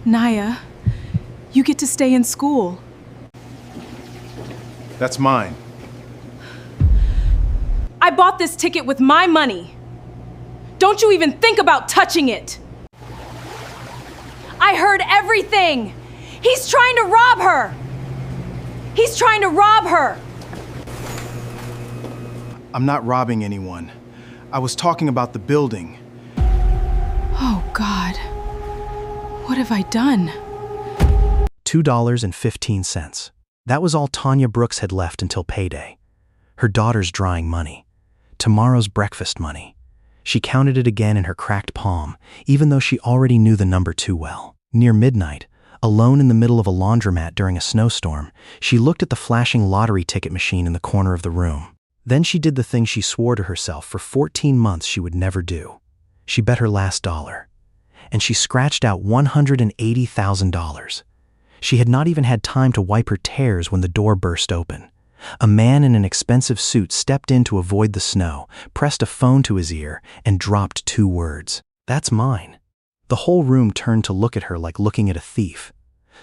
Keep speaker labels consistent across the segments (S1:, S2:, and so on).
S1: Naya, you get to stay in school.
S2: That's mine.
S1: I bought this ticket with my money. Don't you even think about touching it. I heard everything. He's trying to rob her. He's trying to rob her.
S2: I'm not robbing anyone. I was talking about the building.
S1: Oh, God. What have I done?
S3: $2.15. That was all Tanya Brooks had left until payday. Her daughter's drawing money. Tomorrow's breakfast money. She counted it again in her cracked palm, even though she already knew the number too well. Near midnight, alone in the middle of a laundromat during a snowstorm, she looked at the flashing lottery ticket machine in the corner of the room. Then she did the thing she swore to herself for 14 months she would never do. She bet her last dollar. And she scratched out $180,000. She had not even had time to wipe her tears when the door burst open. A man in an expensive suit stepped in to avoid the snow, pressed a phone to his ear, and dropped 2 words. "That's mine." The whole room turned to look at her like looking at a thief.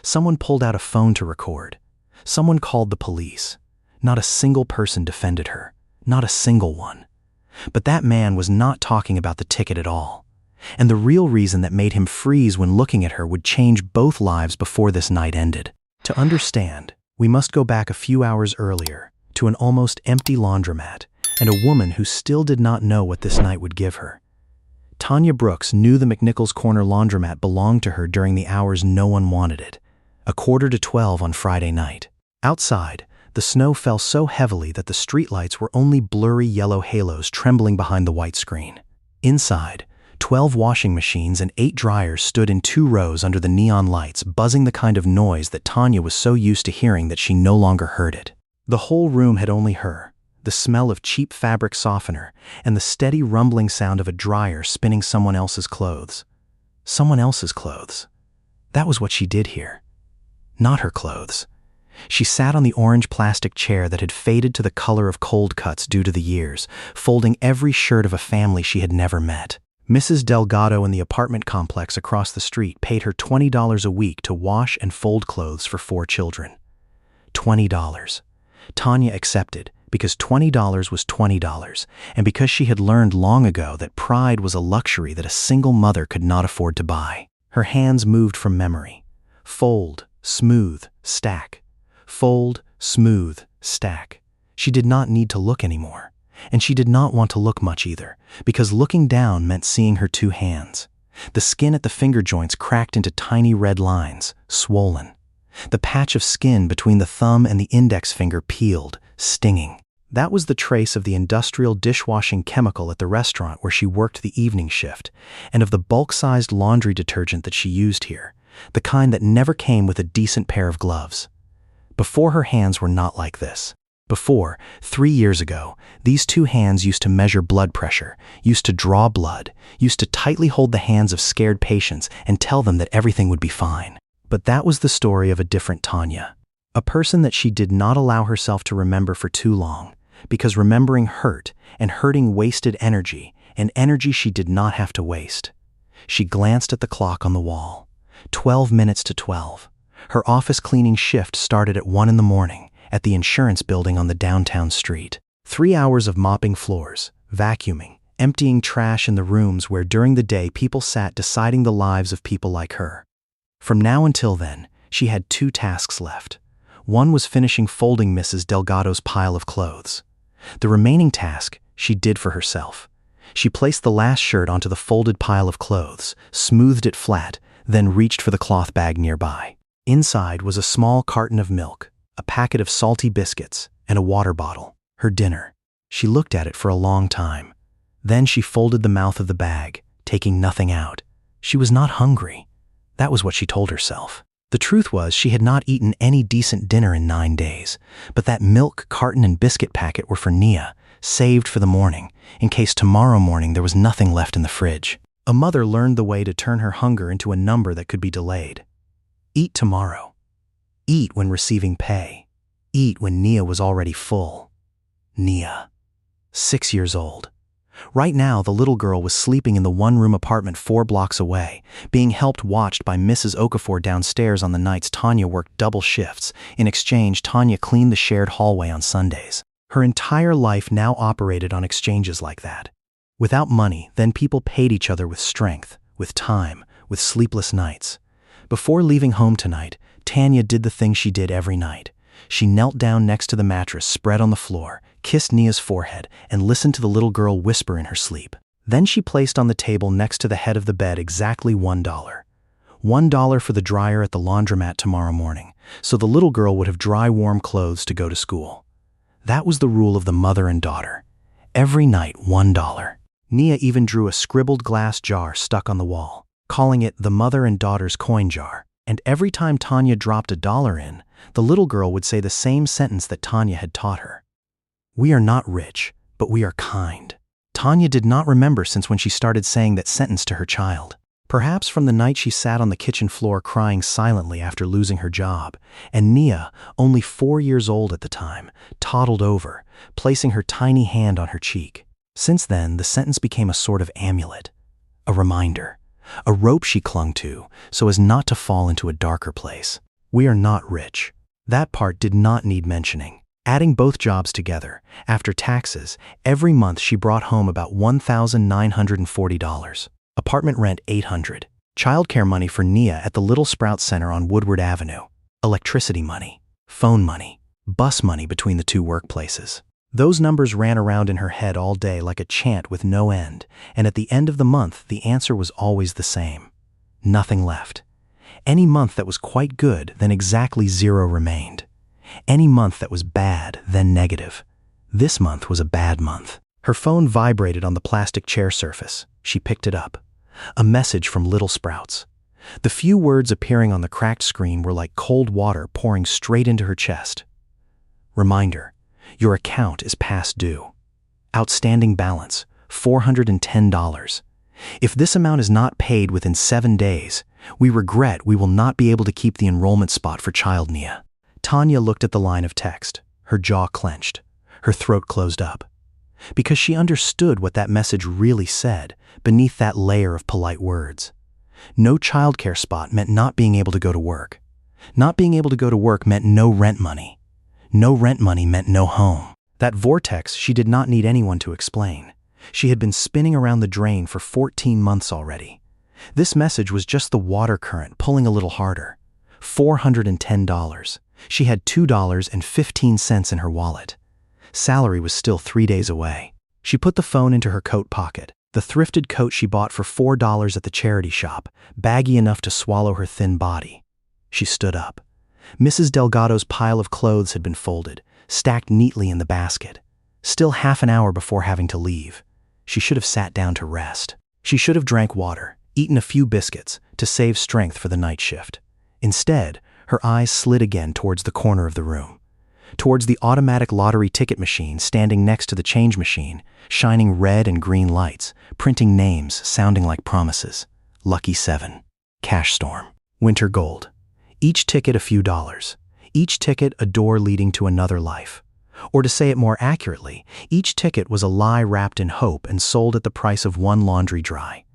S3: Someone pulled out a phone to record. Someone called the police. Not a single person defended her. Not a single one. But that man was not talking about the ticket at all. And the real reason that made him freeze when looking at her would change both lives before this night ended. To understand, we must go back a few hours earlier to an almost empty laundromat and a woman who still did not know what this night would give her. Tanya Brooks knew the McNichols Corner laundromat belonged to her during the hours no one wanted it, 11:45 on Friday night. Outside, the snow fell so heavily that the streetlights were only blurry yellow halos trembling behind the white screen. Inside, 12 washing machines and 8 dryers stood in 2 rows under the neon lights, buzzing the kind of noise that Tanya was so used to hearing that she no longer heard it. The whole room had only her, the smell of cheap fabric softener, and the steady rumbling sound of a dryer spinning someone else's clothes. Someone else's clothes. That was what she did here. Not her clothes. She sat on the orange plastic chair that had faded to the color of cold cuts due to the years, folding every shirt of a family she had never met. Mrs. Delgado in the apartment complex across the street paid her $20 a week to wash and fold clothes for 4 children. $20. Tanya accepted because $20 was $20, and because she had learned long ago that pride was a luxury that a single mother could not afford to buy. Her hands moved from memory. Fold, smooth, stack. Fold, smooth, stack. She did not need to look anymore. And she did not want to look much either, because looking down meant seeing her 2 hands. The skin at the finger joints cracked into tiny red lines, swollen. The patch of skin between the thumb and the index finger peeled, stinging. That was the trace of the industrial dishwashing chemical at the restaurant where she worked the evening shift, and of the bulk-sized laundry detergent that she used here, the kind that never came with a decent pair of gloves. Before, her hands were not like this. Before, 3 years ago, these 2 hands used to measure blood pressure, used to draw blood, used to tightly hold the hands of scared patients and tell them that everything would be fine. But that was the story of a different Tanya. A person that she did not allow herself to remember for too long, because remembering hurt, and hurting wasted energy, and energy she did not have to waste. She glanced at the clock on the wall. 12 minutes to 12. Her office cleaning shift started at 1 in the morning, at the insurance building on the downtown street. 3 hours of mopping floors, vacuuming, emptying trash in the rooms where during the day people sat deciding the lives of people like her. From now until then, she had 2 tasks left. One was finishing folding Mrs. Delgado's pile of clothes. The remaining task she did for herself. She placed the last shirt onto the folded pile of clothes, smoothed it flat, then reached for the cloth bag nearby. Inside was a small carton of milk, a packet of salty biscuits, and a water bottle, her dinner. She looked at it for a long time. Then she folded the mouth of the bag, taking nothing out. She was not hungry. That was what she told herself. The truth was she had not eaten any decent dinner in 9 days, but that milk, carton, and biscuit packet were for Nia, saved for the morning, in case tomorrow morning there was nothing left in the fridge. A mother learned the way to turn her hunger into a number that could be delayed. Eat tomorrow. Eat when receiving pay. Eat when Nia was already full. Nia. 6 years old. Right now, the little girl was sleeping in the one-room apartment 4 blocks away, being helped watched by Mrs. Okafor downstairs on the nights Tanya worked double shifts. In exchange, Tanya cleaned the shared hallway on Sundays. Her entire life now operated on exchanges like that. Without money, then people paid each other with strength, with time, with sleepless nights. Before leaving home tonight, Tanya did the thing she did every night. She knelt down next to the mattress spread on the floor, kissed Nia's forehead, and listened to the little girl whisper in her sleep. Then she placed on the table next to the head of the bed exactly $1. $1 for the dryer at the laundromat tomorrow morning, so the little girl would have dry, warm clothes to go to school. That was the rule of the mother and daughter. Every night, $1. Nia even drew a scribbled glass jar stuck on the wall, calling it the mother and daughter's coin jar. And every time Tanya dropped $1 in, the little girl would say the same sentence that Tanya had taught her. "We are not rich, but we are kind." Tanya did not remember since when she started saying that sentence to her child. Perhaps from the night she sat on the kitchen floor crying silently after losing her job, and Nia, only 4 years old at the time, toddled over, placing her tiny hand on her cheek. Since then, the sentence became a sort of amulet, a reminder, a rope she clung to so as not to fall into a darker place. We are not rich. That part did not need mentioning. Adding both jobs together, after taxes, every month she brought home about $1,940. Apartment rent $800. Childcare money for Nia at the Little Sprout Center on Woodward Avenue. Electricity money. Phone money. Bus money between the 2 workplaces. Those numbers ran around in her head all day like a chant with no end, and at the end of the month the answer was always the same. Nothing left. Any month that was quite good, then exactly 0 remained. Any month that was bad, then negative. This month was a bad month. Her phone vibrated on the plastic chair surface. She picked it up. A message from Little Sprouts. The few words appearing on the cracked screen were like cold water pouring straight into her chest. Reminder, your account is past due. Outstanding balance, $410. If this amount is not paid within 7 days, we regret we will not be able to keep the enrollment spot for child Nia. Tanya looked at the line of text, her jaw clenched, her throat closed up. Because she understood what that message really said beneath that layer of polite words. No childcare spot meant not being able to go to work. Not being able to go to work meant no rent money. No rent money meant no home. That vortex she did not need anyone to explain. She had been spinning around the drain for 14 months already. This message was just the water current pulling a little harder. $410. She had $2.15 in her wallet. Salary was still 3 days away. She put the phone into her coat pocket, the thrifted coat she bought for $4 at the charity shop, baggy enough to swallow her thin body. She stood up. Mrs. Delgado's pile of clothes had been folded, stacked neatly in the basket. Still half an hour before having to leave. She should have sat down to rest. She should have drank water, eaten a few biscuits, to save strength for the night shift. Instead, her eyes slid again towards the corner of the room. Towards the automatic lottery ticket machine standing next to the change machine, shining red and green lights, printing names sounding like promises. Lucky 7. Cash Storm. Winter Gold. Each ticket a few dollars. Each ticket a door leading to another life. Or to say it more accurately, each ticket was a lie wrapped in hope and sold at the price of 1 laundry dry.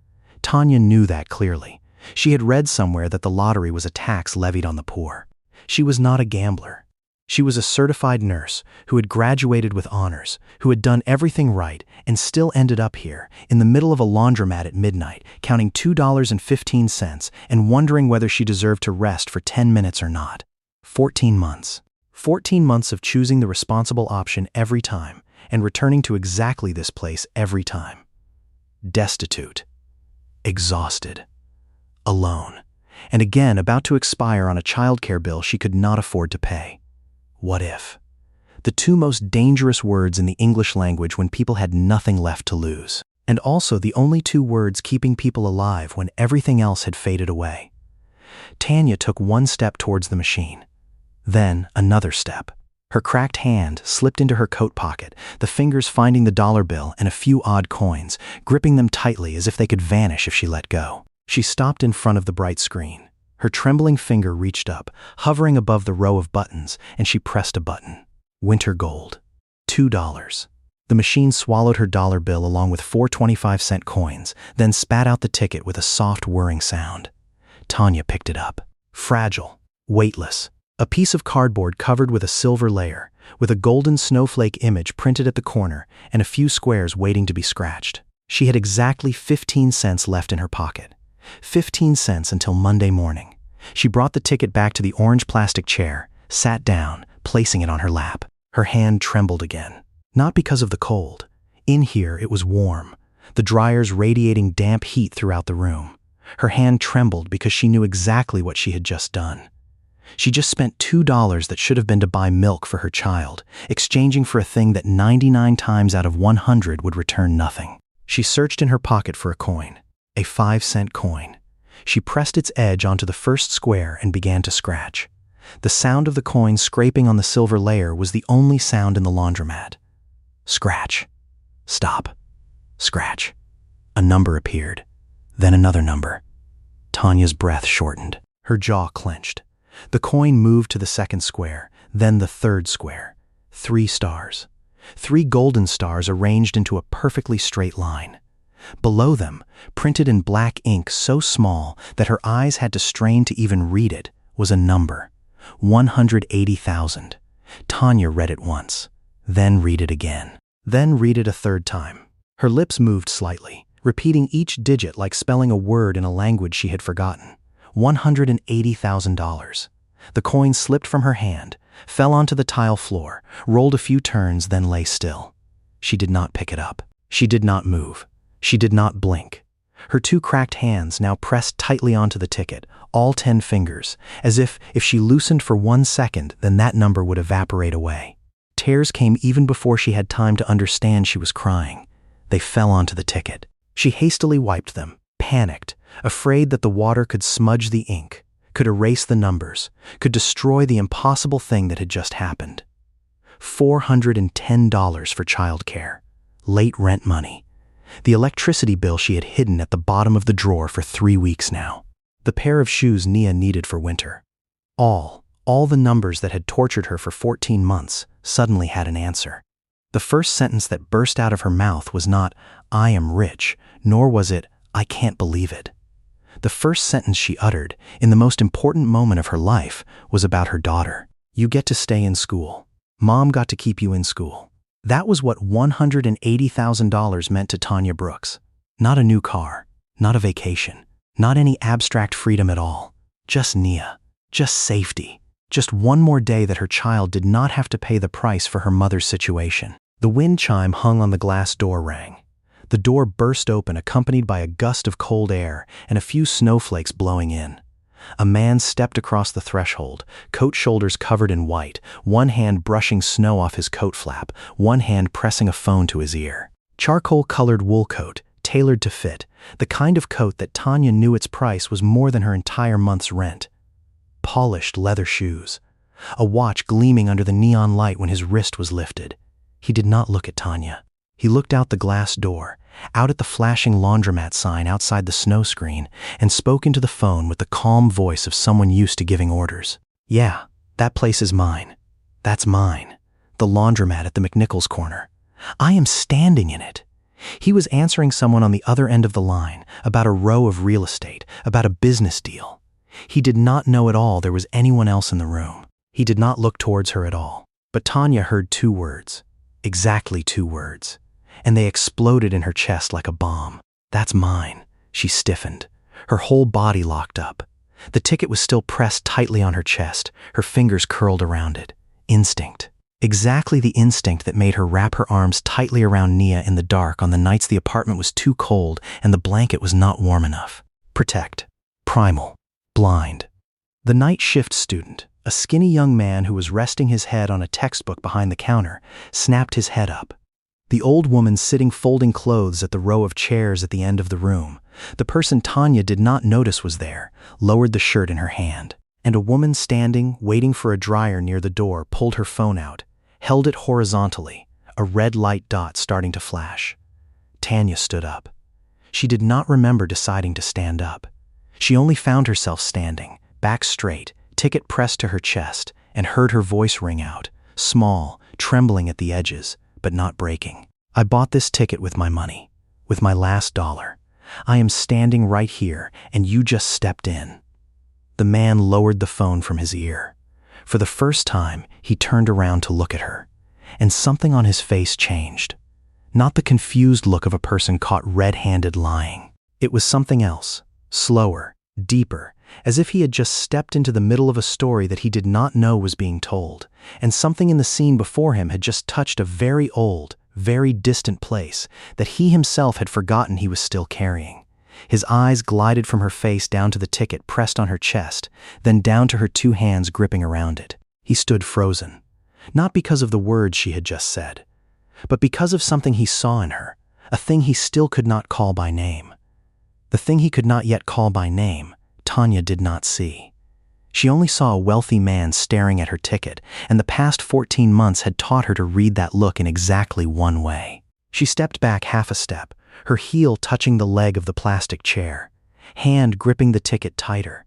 S3: Tanya knew that clearly. She had read somewhere that the lottery was a tax levied on the poor. She was not a gambler. She was a certified nurse who had graduated with honors, who had done everything right and still ended up here, in the middle of a laundromat at midnight, counting $2.15 and wondering whether she deserved to rest for 10 minutes or not. 14 months. 14 months of choosing the responsible option every time and returning to exactly this place every time. Destitute. Exhausted. Alone. And again about to expire on a childcare bill she could not afford to pay. What if? The 2 most dangerous words in the English language when people had nothing left to lose. And also the only 2 words keeping people alive when everything else had faded away. Tanya took 1 step towards the machine. Then another step. Her cracked hand slipped into her coat pocket, the fingers finding the dollar bill and a few odd coins, gripping them tightly as if they could vanish if she let go. She stopped in front of the bright screen. Her trembling finger reached up, hovering above the row of buttons, and she pressed a button. Winter Gold. $2. The machine swallowed her dollar bill along with 4 25-cent coins, then spat out the ticket with a soft whirring sound. Tanya picked it up. Fragile, weightless, a piece of cardboard covered with a silver layer, with a golden snowflake image printed at the corner and a few squares waiting to be scratched. She had exactly 15 cents left in her pocket. 15 cents until Monday morning. She brought the ticket back to the orange plastic chair, sat down, placing it on her lap. Her hand trembled again. Not because of the cold. In here, it was warm, the dryers radiating damp heat throughout the room. Her hand trembled because she knew exactly what she had just done. She just spent $2 that should have been to buy milk for her child, exchanging for a thing that 99 times out of 100 would return nothing. She searched in her pocket for a coin, a 5-cent coin. She pressed its edge onto the first square and began to scratch. The sound of the coin scraping on the silver layer was the only sound in the laundromat. Scratch. Stop. Scratch. A number appeared. Then another number. Tanya's breath shortened. Her jaw clenched. The coin moved to the second square, then the third square. 3 stars. 3 golden stars arranged into a perfectly straight line. Below them, printed in black ink so small that her eyes had to strain to even read it, was a number. 180,000. Tanya read it once, then read it again, then read it a third time. Her lips moved slightly, repeating each digit like spelling a word in a language she had forgotten. $180,000. The coin slipped from her hand, fell onto the tile floor, rolled a few turns, then lay still. She did not pick it up. She did not move. She did not blink. Her 2 cracked hands now pressed tightly onto the ticket, all 10 fingers, as if she loosened for 1 second, then that number would evaporate away. Tears came even before she had time to understand she was crying. They fell onto the ticket. She hastily wiped them, panicked, afraid that the water could smudge the ink, could erase the numbers, could destroy the impossible thing that had just happened. $410 for childcare, late rent money, the electricity bill she had hidden at the bottom of the drawer for 3 weeks now, the pair of shoes Nia needed for winter. All the numbers that had tortured her for 14 months suddenly had an answer. The first sentence that burst out of her mouth was not, "I am rich," nor was it, "I can't believe it." The first sentence she uttered, in the most important moment of her life, was about her daughter. "You get to stay in school. Mom got to keep you in school." That was what $180,000 meant to Tanya Brooks. Not a new car, not a vacation, not any abstract freedom at all. Just Nia, just safety, just one more day that her child did not have to pay the price for her mother's situation. The wind chime hung on the glass door rang. The door burst open, accompanied by a gust of cold air and a few snowflakes blowing in. A man stepped across the threshold, coat shoulders covered in white, one hand brushing snow off his coat flap, one hand pressing a phone to his ear. Charcoal-colored wool coat, tailored to fit, the kind of coat that Tanya knew its price was more than her entire month's rent. Polished leather shoes. A watch gleaming under the neon light when his wrist was lifted. He did not look at Tanya. He looked out the glass door, out at the flashing laundromat sign outside the snow screen, and spoke into the phone with the calm voice of someone used to giving orders. "Yeah, that place is mine. That's mine. The laundromat at the McNichols corner. I am standing in it." He was answering someone on the other end of the line, about a row of real estate, about a business deal. He did not know at all there was anyone else in the room. He did not look towards her at all. But Tanya heard 2 words. Exactly 2 words. And they exploded in her chest like a bomb. "That's mine." She stiffened. Her whole body locked up. The ticket was still pressed tightly on her chest, her fingers curled around it. Instinct. Exactly the instinct that made her wrap her arms tightly around Nia in the dark on the nights the apartment was too cold and the blanket was not warm enough. Protect. Primal. Blind. The night shift student, a skinny young man who was resting his head on a textbook behind the counter, snapped his head up. The old woman sitting folding clothes at the row of chairs at the end of the room, the person Tanya did not notice was there, lowered the shirt in her hand. And a woman standing, waiting for a dryer near the door, pulled her phone out, held it horizontally, a red light dot starting to flash. Tanya stood up. She did not remember deciding to stand up. She only found herself standing, back straight, ticket pressed to her chest, and heard her voice ring out, small, trembling at the edges, but not breaking. I bought this ticket with my money, with my last dollar. I am standing right here, and you just stepped in." The man lowered the phone from his ear. For the first time, he turned around to look at her, and something on his face changed. Not the confused look of a person caught red-handed lying. It was something else, slower, deeper, as if he had just stepped into the middle of a story that he did not know was being told, and something in the scene before him had just touched a very old, very distant place that he himself had forgotten he was still carrying. His eyes glided from her face down to the ticket pressed on her chest, then down to her two hands gripping around it. He stood frozen, not because of the words she had just said, but because of something he saw in her, a thing he still could not call by name. The thing he could not yet call by name, Tanya did not see. She only saw a wealthy man staring at her ticket, and the past 14 months had taught her to read that look in exactly one way. She stepped back half a step, her heel touching the leg of the plastic chair, hand gripping the ticket tighter.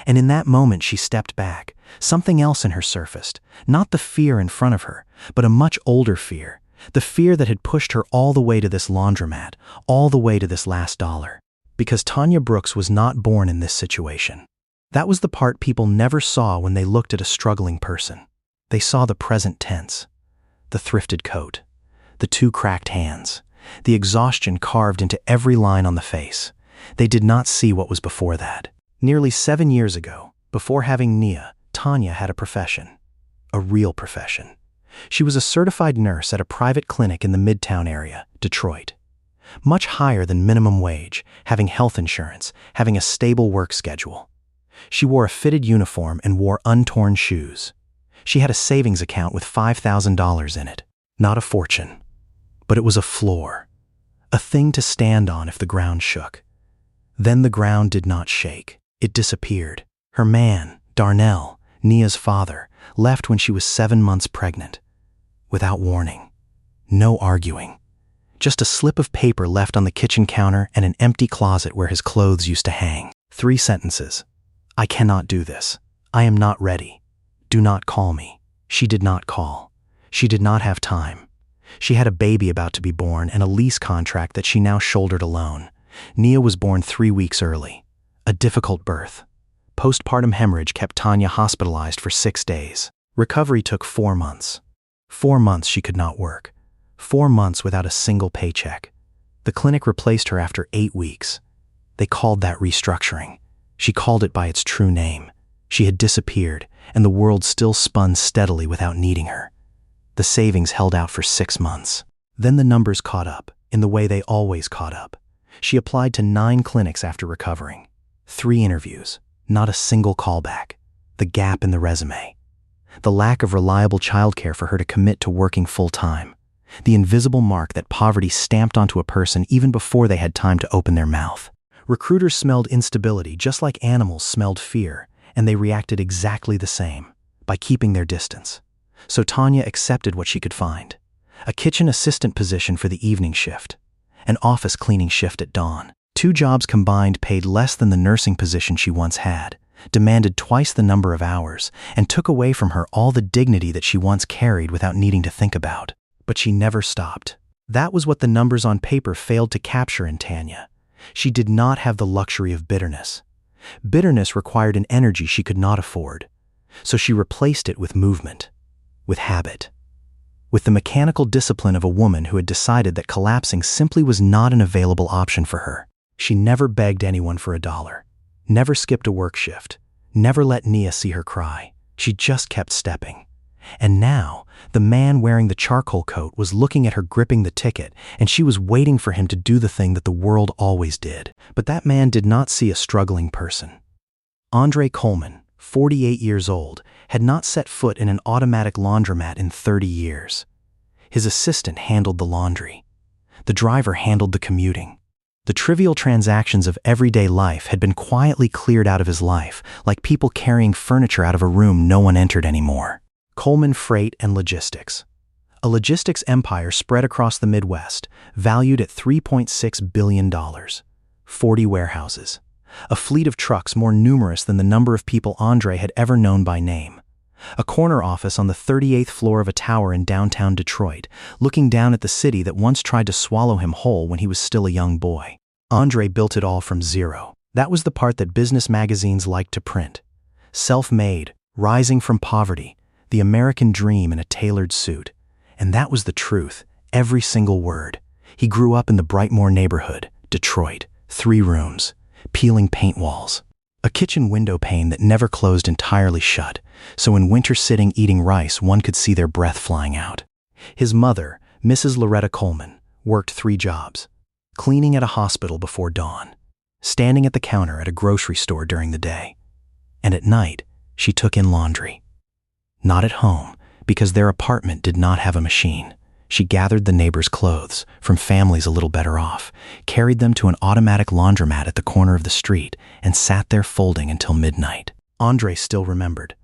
S3: And in that moment she stepped back, something else in her surfaced, not the fear in front of her, but a much older fear, the fear that had pushed her all the way to this laundromat, all the way to this last dollar. Because Tanya Brooks was not born in this situation. That was the part people never saw when they looked at a struggling person. They saw the present tense, the thrifted coat, the two cracked hands, the exhaustion carved into every line on the face. They did not see what was before that. Nearly 7 years ago, before having Nia, Tanya had a profession, a real profession. She was a certified nurse at a private clinic in the Midtown area, Detroit. Much higher than minimum wage, having health insurance, having a stable work schedule. She wore a fitted uniform and wore untorn shoes. She had a savings account with $5,000 in it. Not a fortune, but it was a floor, a thing to stand on if the ground shook. Then the ground did not shake. It disappeared. Her man, Darnell, Nia's father, left when she was 7 months pregnant. Without warning. No arguing. Just a slip of paper left on the kitchen counter and an empty closet where his clothes used to hang. 3 sentences. "I cannot do this. I am not ready. Do not call me." She did not call. She did not have time. She had a baby about to be born and a lease contract that she now shouldered alone. Nia was born 3 weeks early. A difficult birth. Postpartum hemorrhage kept Tanya hospitalized for 6 days. Recovery took 4 months. 4 months she could not work. 4 months without a single paycheck. The clinic replaced her after 8 weeks. They called that restructuring. She called it by its true name. She had disappeared, and the world still spun steadily without needing her. The savings held out for 6 months. Then the numbers caught up, in the way they always caught up. She applied to 9 clinics after recovering. 3 interviews, not a single callback. The gap in the resume. The lack of reliable childcare for her to commit to working full-time. The invisible mark that poverty stamped onto a person even before they had time to open their mouth. Recruiters smelled instability just like animals smelled fear, and they reacted exactly the same, by keeping their distance. So Tanya accepted what she could find. A kitchen assistant position for the evening shift. An office cleaning shift at dawn. 2 jobs combined paid less than the nursing position she once had, demanded twice the number of hours, and took away from her all the dignity that she once carried without needing to think about. But she never stopped. That was what the numbers on paper failed to capture in Tanya. She did not have the luxury of bitterness. Bitterness required an energy she could not afford. So she replaced it with movement, with habit, with the mechanical discipline of a woman who had decided that collapsing simply was not an available option for her. She never begged anyone for $1, never skipped a work shift, never let Nia see her cry. She just kept stepping. And now, the man wearing the charcoal coat was looking at her gripping the ticket, and she was waiting for him to do the thing that the world always did. But that man did not see a struggling person. Andre Coleman, 48 years old, had not set foot in an automatic laundromat in 30 years. His assistant handled the laundry. The driver handled the commuting. The trivial transactions of everyday life had been quietly cleared out of his life, like people carrying furniture out of a room no one entered anymore. Coleman Freight and Logistics. A logistics empire spread across the Midwest, valued at $3.6 billion. 40 warehouses. A fleet of trucks more numerous than the number of people Andre had ever known by name. a corner office on the 38th floor of a tower in downtown Detroit, looking down at the city that once tried to swallow him whole when he was still a young boy. Andre built it all from zero. That was the part that business magazines liked to print. Self-made, rising from poverty, the American dream in a tailored suit. And that was the truth, every single word. He grew up in the Brightmoor neighborhood, Detroit, 3 rooms, peeling paint walls, a kitchen window pane that never closed entirely shut, so in winter sitting eating rice one could see their breath flying out. His mother, Mrs. Loretta Coleman, worked 3 jobs: cleaning at a hospital before dawn, standing at the counter at a grocery store during the day, and at night she took in laundry. Not at home, because their apartment did not have a machine. She gathered the neighbors' clothes from families a little better off, carried them to an automatic laundromat at the corner of the street, and sat there folding until midnight. Andre still remembered.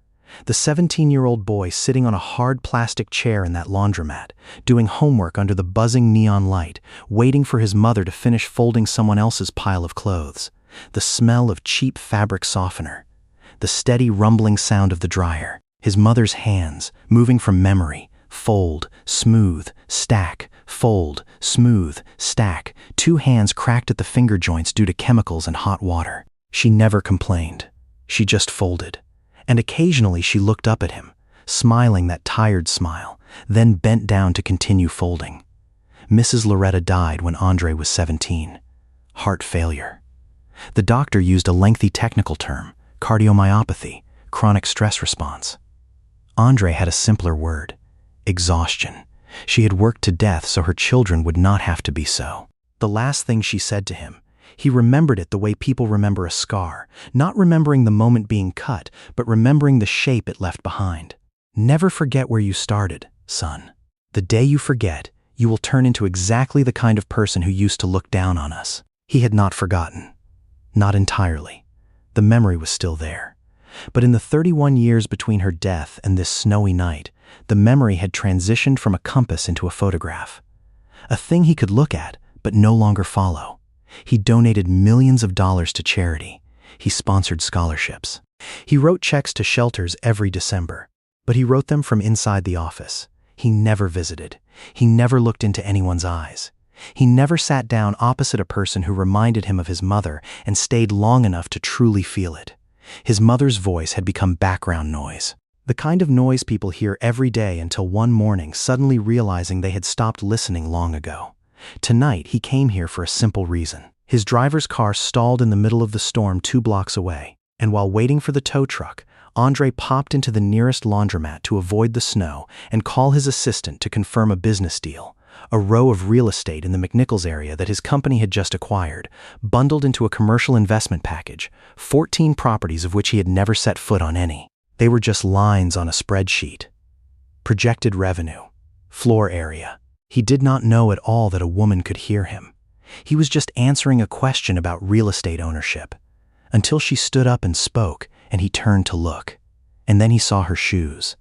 S3: The 17-year-old boy sitting on a hard plastic chair in that laundromat, doing homework under the buzzing neon light, waiting for his mother to finish folding someone else's pile of clothes. The smell of cheap fabric softener. The steady rumbling sound of the dryer. His mother's hands, moving from memory. Fold, smooth, stack, fold, smooth, stack. 2 hands cracked at the finger joints due to chemicals and hot water. She never complained. She just folded. And occasionally she looked up at him, smiling that tired smile, then bent down to continue folding. Mrs. Loretta died when Andre was 17. Heart failure. The doctor used a lengthy technical term, cardiomyopathy, chronic stress response. Andre had a simpler word: exhaustion. She had worked to death so her children would not have to be so. The last thing she said to him, he remembered it the way people remember a scar, not remembering the moment being cut, but remembering the shape it left behind. Never forget where you started, son. The day you forget, you will turn into exactly the kind of person who used to look down on us. He had not forgotten. Not entirely. The memory was still there. But in the 31 years between her death and this snowy night, the memory had transitioned from a compass into a photograph. A thing he could look at, but no longer follow. He donated millions of dollars to charity. He sponsored scholarships. He wrote checks to shelters every December, but he wrote them from inside the office. He never visited. He never looked into anyone's eyes. He never sat down opposite a person who reminded him of his mother and stayed long enough to truly feel it. His mother's voice had become background noise. The kind of noise people hear every day until one morning suddenly realizing they had stopped listening long ago. Tonight, he came here for a simple reason. His driver's car stalled in the middle of the storm 2 blocks away, and while waiting for the tow truck, Andre popped into the nearest laundromat to avoid the snow and call his assistant to confirm a business deal, a row of real estate in the McNichols area that his company had just acquired, bundled into a commercial investment package, 14 properties of which he had never set foot on any. They were just lines on a spreadsheet. Projected revenue, floor area. He did not know at all that a woman could hear him. He was just answering a question about real estate ownership, until she stood up and spoke, and he turned to look. And then he saw her shoes.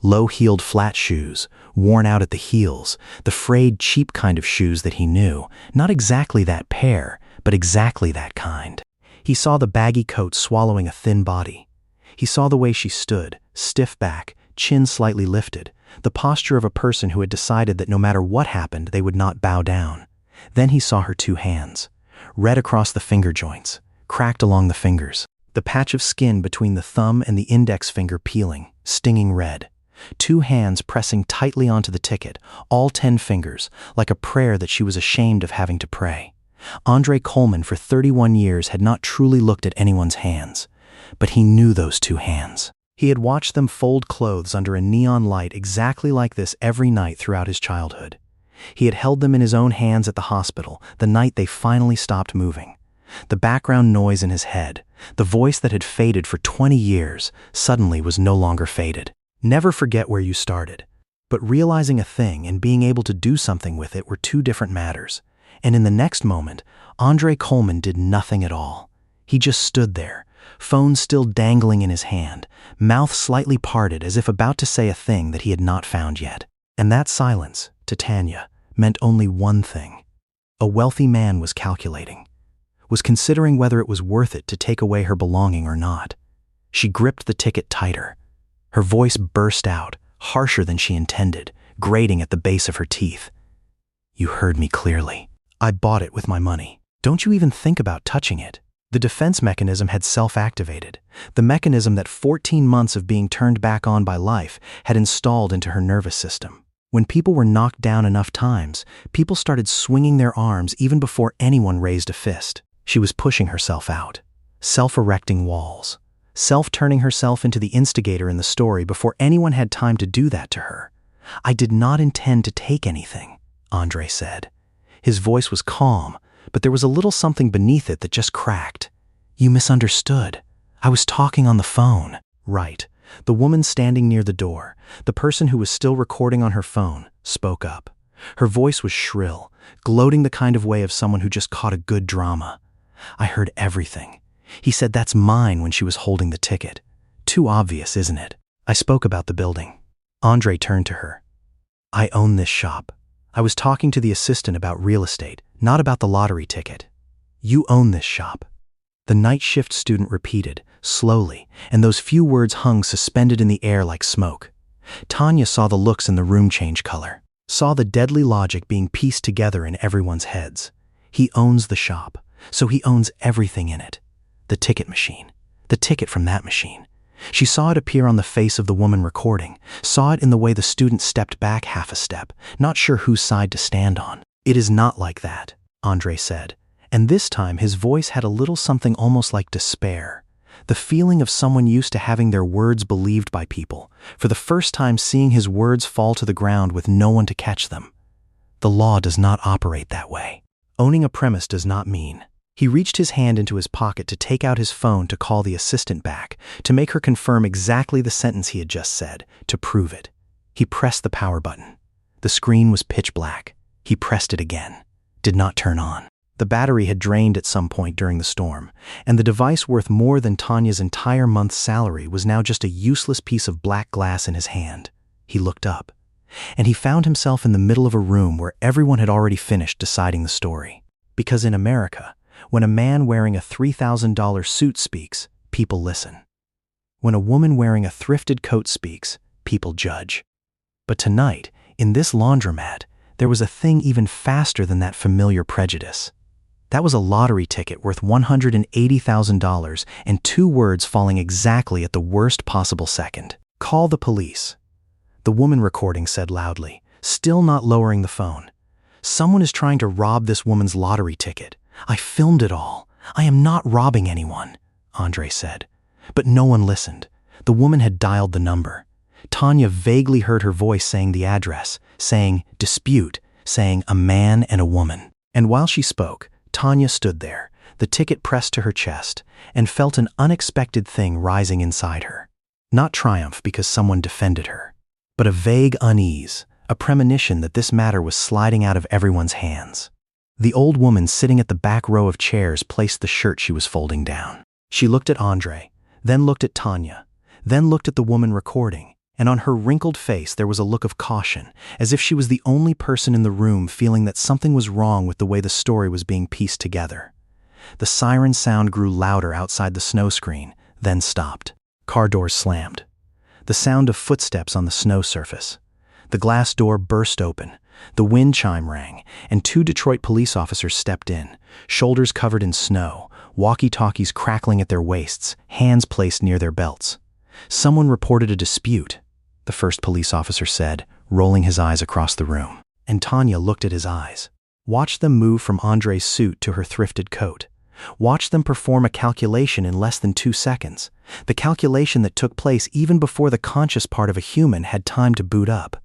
S3: Low-heeled flat shoes, worn out at the heels, the frayed, cheap kind of shoes that he knew, not exactly that pair, but exactly that kind. He saw the baggy coat swallowing a thin body. He saw the way she stood, stiff back, chin slightly lifted, the posture of a person who had decided that no matter what happened, they would not bow down. Then he saw her 2 hands, red across the finger joints, cracked along the fingers, the patch of skin between the thumb and the index finger peeling, stinging red. 2 hands pressing tightly onto the ticket, all 10 fingers, like a prayer that she was ashamed of having to pray. Andre Coleman for 31 years had not truly looked at anyone's hands, but he knew those 2 hands. He had watched them fold clothes under a neon light exactly like this every night throughout his childhood. He had held them in his own hands at the hospital the night they finally stopped moving. The background noise in his head, the voice that had faded for 20 years, suddenly was no longer faded. Never forget where you started. But realizing a thing and being able to do something with it were 2 different matters. And in the next moment, Andre Coleman did nothing at all. He just stood there, phone still dangling in his hand, mouth slightly parted as if about to say a thing that he had not found yet. And that silence, to Tanya, meant only one thing. A wealthy man was calculating, was considering whether it was worth it to take away her belonging or not. She gripped the ticket tighter. Her voice burst out, harsher than she intended, grating at the base of her teeth. "You heard me clearly. I bought it with my money. Don't you even think about touching it." The defense mechanism had self-activated, the mechanism that 14 months of being turned back on by life had installed into her nervous system. When people were knocked down enough times, people started swinging their arms even before anyone raised a fist. She was pushing herself out, self-erecting walls, self-turning herself into the instigator in the story before anyone had time to do that to her. "I did not intend to take anything," Andre said. His voice was calm, but there was a little something beneath it that just cracked. "You misunderstood. I was talking on the phone." "Right." The woman standing near the door, the person who was still recording on her phone, spoke up. Her voice was shrill, gloating the kind of way of someone who just caught a good drama. "I heard everything. He said that's mine when she was holding the ticket. Too obvious, isn't it? I spoke about the building." Andre turned to her. "I own this shop. I was talking to the assistant about real estate, not about the lottery ticket. You own this shop." The night shift student repeated, slowly, and those few words hung suspended in the air like smoke. Tanya saw the looks in the room change color, saw the deadly logic being pieced together in everyone's heads. He owns the shop, so he owns everything in it. The ticket machine, the ticket from that machine. She saw it appear on the face of the woman recording, saw it in the way the student stepped back half a step, not sure whose side to stand on. "It is not like that," Andre said, and this time his voice had a little something almost like despair. The feeling of someone used to having their words believed by people, for the first time seeing his words fall to the ground with no one to catch them. The law does not operate that way. Owning a premise does not mean. He reached his hand into his pocket to take out his phone to call the assistant back, to make her confirm exactly the sentence he had just said, to prove it. He pressed the power button. The screen was pitch black. He pressed it again. Did not turn on. The battery had drained at some point during the storm, and the device worth more than Tanya's entire month's salary was now just a useless piece of black glass in his hand. He looked up, and he found himself in the middle of a room where everyone had already finished deciding the story. Because in America, when a man wearing a $3,000 suit speaks, people listen. When a woman wearing a thrifted coat speaks, people judge. But tonight, in this laundromat, there was a thing even faster than that familiar prejudice. That was a lottery ticket worth $180,000 and two words falling exactly at the worst possible second. "Call the police," the woman recording said loudly, still not lowering the phone. "Someone is trying to rob this woman's lottery ticket. I filmed it all. I am not robbing anyone," Andre said. But no one listened. The woman had dialed the number. Tanya vaguely heard her voice saying the address, saying dispute, saying a man and a woman. And while she spoke, Tanya stood there, the ticket pressed to her chest, and felt an unexpected thing rising inside her. Not triumph because someone defended her, but a vague unease, a premonition that this matter was sliding out of everyone's hands. The old woman sitting at the back row of chairs placed the shirt she was folding down. She looked at Andre, then looked at Tanya, then looked at the woman recording, and on her wrinkled face there was a look of caution, as if she was the only person in the room feeling that something was wrong with the way the story was being pieced together. The siren sound grew louder outside the snow screen, then stopped. Car doors slammed. The sound of footsteps on the snow surface. The glass door burst open. The wind chime rang, and two Detroit police officers stepped in, shoulders covered in snow, walkie-talkies crackling at their waists, hands placed near their belts. "Someone reported a dispute," the first police officer said, rolling his eyes across the room. And Tanya looked at his eyes. Watched them move from Andre's suit to her thrifted coat. Watched them perform a calculation in less than 2 seconds, the calculation that took place even before the conscious part of a human had time to boot up.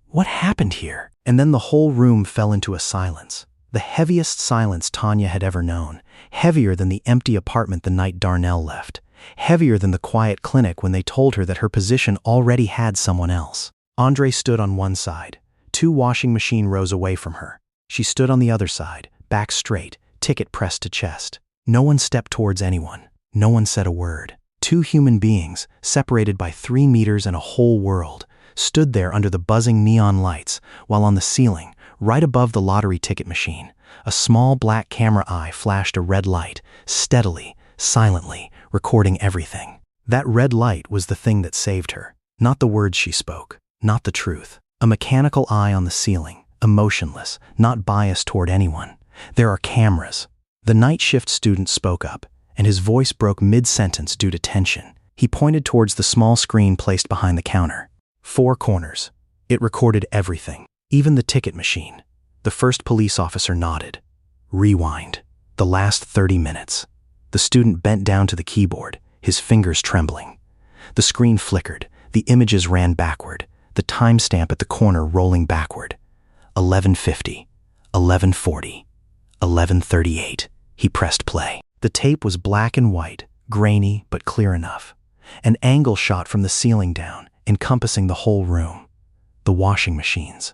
S3: What happened here? And then the whole room fell into a silence. The heaviest silence Tanya had ever known, heavier than the empty apartment the night Darnell left, heavier than the quiet clinic when they told her that her position already had someone else. Andre stood on one side, 2 washing machine rows away from her. She stood on the other side, back straight, ticket pressed to chest. No one stepped towards anyone. No one said a word. 2 human beings, separated by 3 meters and a whole world, stood there under the buzzing neon lights, while on the ceiling, right above the lottery ticket machine, a small black camera eye flashed a red light, steadily, silently, recording everything. That red light was the thing that saved her. Not the words she spoke, not the truth. A mechanical eye on the ceiling, emotionless, not biased toward anyone. There are cameras. The night shift student spoke up, and his voice broke mid-sentence due to tension. He pointed towards the small screen placed behind the counter. 4 corners. It recorded everything, even the ticket machine. The first police officer nodded. Rewind. The last 30 minutes. The student bent down to the keyboard, his fingers trembling. The screen flickered. The images ran backward, the timestamp at the corner rolling backward. 11:50, 11:40, 11:38. He pressed play. The tape was black and white, grainy but clear enough. An angle shot from the ceiling down, encompassing the whole room. The washing machines.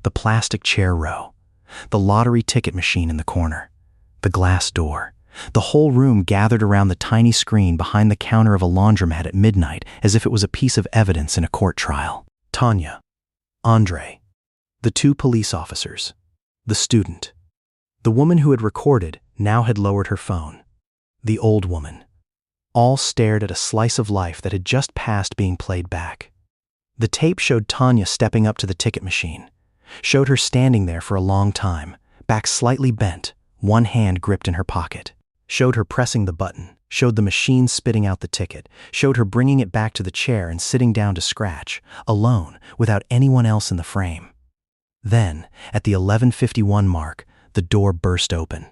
S3: The plastic chair row. The lottery ticket machine in the corner. The glass door. The whole room gathered around the tiny screen behind the counter of a laundromat at midnight as if it was a piece of evidence in a court trial. Tanya. Andre. The 2 police officers. The student. The woman who had recorded now had lowered her phone. The old woman. All stared at a slice of life that had just passed being played back. The tape showed Tanya stepping up to the ticket machine. Showed her standing there for a long time, back slightly bent, one hand gripped in her pocket. Showed her pressing the button, showed the machine spitting out the ticket, showed her bringing it back to the chair and sitting down to scratch, alone, without anyone else in the frame. Then, at the 11:51 mark, the door burst open.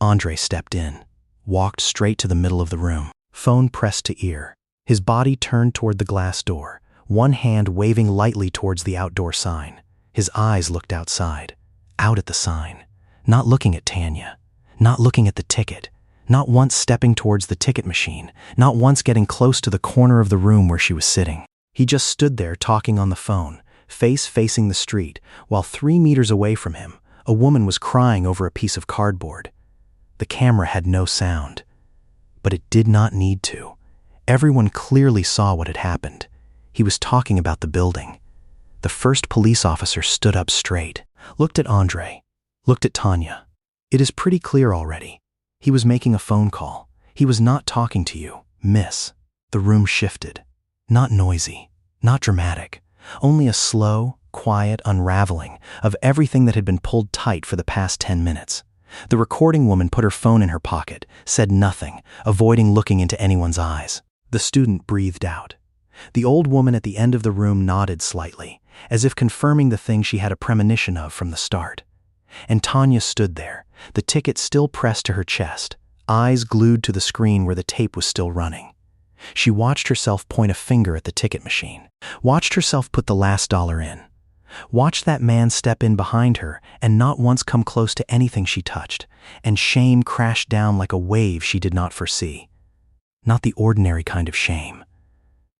S3: Andre stepped in, walked straight to the middle of the room, phone pressed to ear. His body turned toward the glass door, one hand waving lightly towards the outdoor sign. His eyes looked outside, out at the sign, not looking at Tanya, not looking at the ticket, not once stepping towards the ticket machine, not once getting close to the corner of the room where she was sitting. He just stood there talking on the phone, face facing the street, while 3 meters away from him, a woman was crying over a piece of cardboard. The camera had no sound, but it did not need to. Everyone clearly saw what had happened. He was talking about the building. The first police officer stood up straight, looked at Andre, looked at Tanya. It is pretty clear already. He was making a phone call. He was not talking to you, miss. The room shifted. Not noisy, not dramatic. Only a slow, quiet unraveling of everything that had been pulled tight for the past 10 minutes. The recording woman put her phone in her pocket, said nothing, avoiding looking into anyone's eyes. The student breathed out. The old woman at the end of the room nodded slightly, as if confirming the thing she had a premonition of from the start. And Tanya stood there, the ticket still pressed to her chest, eyes glued to the screen where the tape was still running. She watched herself point a finger at the ticket machine, watched herself put the last dollar in, watched that man step in behind her and not once come close to anything she touched, and shame crashed down like a wave she did not foresee. Not the ordinary kind of shame.